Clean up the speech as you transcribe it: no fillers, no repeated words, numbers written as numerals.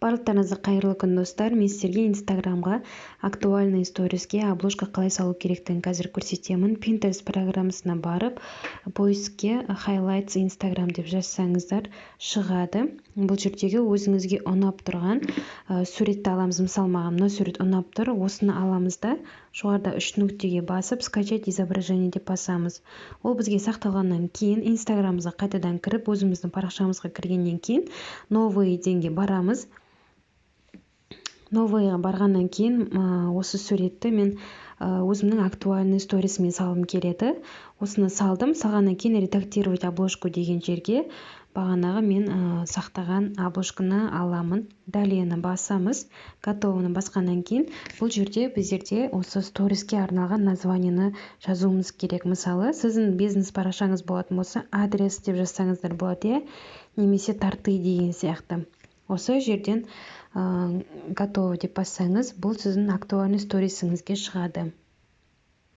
Барлықтарыңызға қайырлы күн, достар. Мен сіздерге Инстаграмға актуальный сториске обложка қалай салу керектігін қазір көрсетемін. Pinterest программасына барып, поискке highlights Instagram деп жазсаңыздар шығады. Бұл жердегі өзіңізге ұнап тұрған суретті аламыз. Мысалы, маған мына сурет ұнап тұр. Осыны аламыз да жоғарыда 3 нүктеге басып, скачать изображение деп басамыз. Ол бізге сақталғаннан кейін Инстаграмымызға қайтадан кіріп, өзіміздің парақшамызға кіргеннен кейін новый денге барамыз. Новыйға барғаннан кейін осы суретті мен өзімнің актуальный сторисімен салғым келеді. Осыны салдым. Салғаннан кейін редактировать обложку деген жерге бағанағы мен сақтаған обложканы аламын. Далені басамыз. Готовыны басқаннан кейін бұл жерде біздерде осы сториске арналған названиені жазуымыз керек. Мысалы, сіздің бизнес парақшаңыз болатын болса, адрес деп жазсаңыздар болады, немесе тарты деген сияқты. Осы жерден готовы деп бассаңыз, бұл сіздің актуальный сторисіңізге шығады.